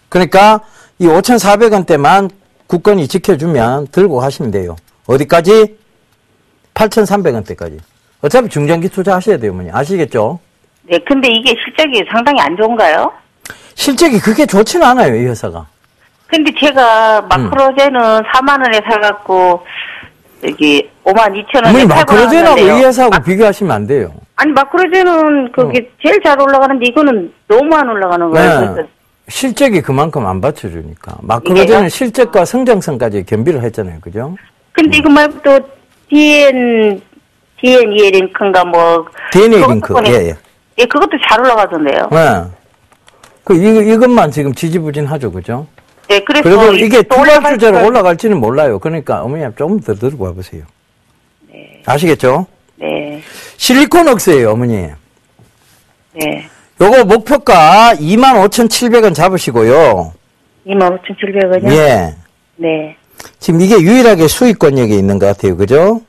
그러니까 이 5,400원대만 국건이 지켜주면 들고 가시면 돼요. 어디까지? 8,300원대까지. 어차피 중장기 투자하셔야 돼요, 어머니. 아시겠죠? 네, 근데 이게 실적이 상당히 안 좋은가요? 실적이 그렇게 좋지는 않아요, 이 회사가. 근데 제가 마크로제는 4만 원에 사갖고 여기 52,000원에 어머니, 팔고 마크로젠하고 이 나왔는데요. 회사하고 비교하시면 안 돼요. 아니 마크로제는 그게 제일 잘 올라가는데 이거는 너무 안 올라가는 거예요. 네. 그래서 실적이 그만큼 안 받쳐주니까. 마크로젠은 이게요? 실적과 성장성까지 겸비를 했잖아요, 그죠? 근데 이거 말고 또 DNE 링크인가 뭐 DNA 그것도 링크, 보니- 예. 예, 그것도 잘 올라가던데요. 네. 이것만 지금 지지부진하죠, 그죠? 네, 그래서 그리고 이게 또 투자 올라갈 주제로 걸- 올라갈지는 몰라요. 그러니까 어머니 조금 더 들고 와보세요. 네. 아시겠죠? 네, 실리콘웍스예요, 어머니. 네. 요거 목표가 25,700원 잡으시고요. 25,700원이요? 예. 네. 지금 이게 유일하게 수익권역에 있는 것 같아요, 그죠?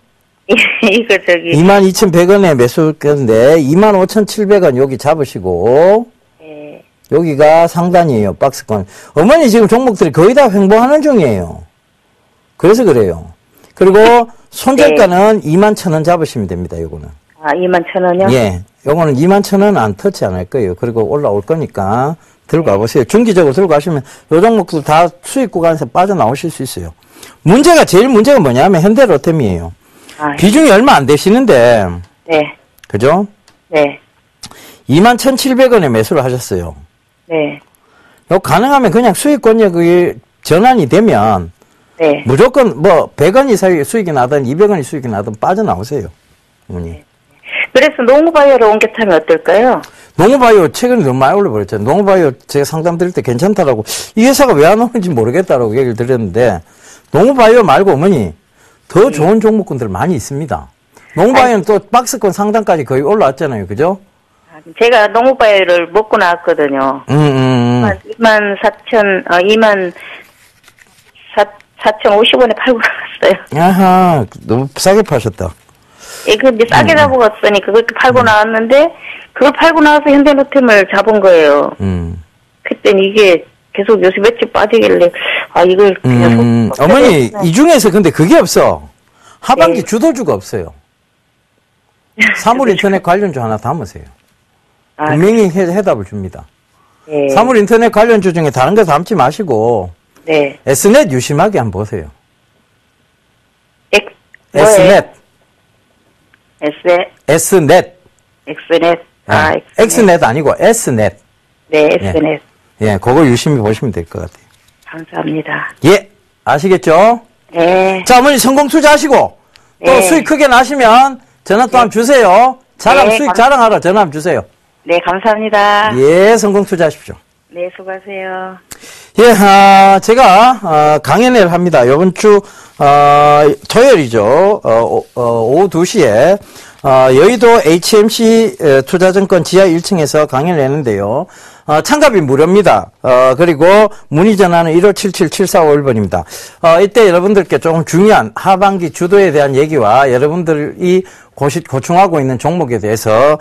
이거 저기 22,100원에 매수건데 25,700원 여기 잡으시고 네. 여기가 상단이에요, 박스권. 어머니 지금 종목들이 거의 다 횡보하는 중이에요. 그래서 그래요. 그리고 손절가는 21,000원 잡으시면 됩니다, 요거는. 아, 21,000원이요? 예. 요거는 21,000원 안 터치 않을 거예요. 그리고 올라올 거니까 들고 와보세요. 중기적으로 들고 가시면 요 종목들 다 수익 구간에서 빠져나오실 수 있어요. 제일 문제가 뭐냐면 현대로템이에요. 아, 비중이 얼마 안 되시는데, 네. 그죠? 네. 21,700원에 매수를 하셨어요. 네. 요 가능하면 그냥 수익권역이 전환이 되면 네. 무조건 뭐 100원 이상의 수익이 나든 200원이 수익이 나든 빠져나오세요. 어머니. 그래서 농구바이오로 옮겨 타면 어떨까요? 농구바이오 최근에 너무 많이 올려버렸잖아요. 농구바이오 제가 상담 드릴 때 괜찮다라고 이 회사가 왜 안 오는지 모르겠다라고 얘기를 드렸는데 농구바이오 말고 어머니 더 좋은 종목군들 많이 있습니다. 농구바이오는 또 박스권 상단까지 거의 올라왔잖아요. 그죠? 제가 농구바이오를 먹고 나왔거든요. 24,050원에 팔고 나왔어요. 아하, 너무 싸게 파셨다. 예, 근데 싸게 잡아갔으니 그렇게 팔고 나왔는데, 그걸 팔고 나와서 현대노템을 잡은 거예요. 그땐 이게 계속 요새 며칠 빠지길래, 아, 이걸 그냥. 어머니, 이 중에서 근데 그게 없어. 하반기 네. 주도주가 없어요. 사물인터넷 관련주 하나 담으세요. 아, 분명히 해답을 줍니다. 네. 사물인터넷 관련주 중에 다른 거 담지 마시고, 네. S넷 유심하게 한번 보세요. S넷. S넷. X넷. 아, X넷 아니고 S넷. 네, S넷. 예, 그거 유심히 보시면 될 것 같아요. 감사합니다. 예, 아시겠죠? 네. 자, 어머니 성공 투자하시고, 또 네. 수익 크게 나시면 전화 또 한번 주세요. 네, 수익 자랑하러 전화 한번 주세요. 네, 감사합니다. 예, 성공 투자하십시오. 네, 수고하세요. 예, 제가, 강연회를 합니다. 이번 주, 토요일이죠. 오후 2시에, 여의도 HMC 투자증권 지하 1층에서 강연을 했는데요. 참가비 무료입니다. 그리고 문의 전화는 1577-7451번입니다. 이때 여러분들께 조금 중요한 하반기 주도에 대한 얘기와 여러분들이 고충하고 있는 종목에 대해서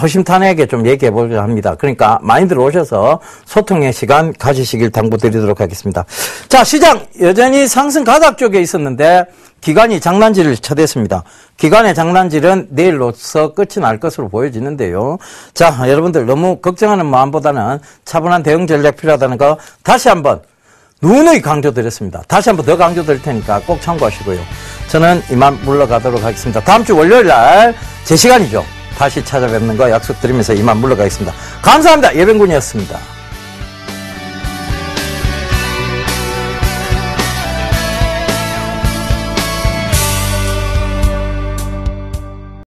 허심탄회하게 좀 얘기해 보려고 합니다. 그러니까 많이들 오셔서 소통의 시간 가지시길 당부드리도록 하겠습니다. 자, 시장 여전히 상승 가닥 쪽에 있었는데 기관이 장난질을 쳐댔습니다. 기관의 장난질은 내일로서 끝이 날 것으로 보여지는데요. 자, 여러분들 너무 걱정하는 마음보다는 차분한 대응 전략 필요하다는 거 다시 한번 누누이 강조드렸습니다. 다시 한번 더 강조드릴 테니까 꼭 참고하시고요. 저는 이만 물러가도록 하겠습니다. 다음 주 월요일 날 제 시간이죠. 다시 찾아뵙는 거 약속드리면서 이만 물러가겠습니다. 감사합니다. 예병군이었습니다.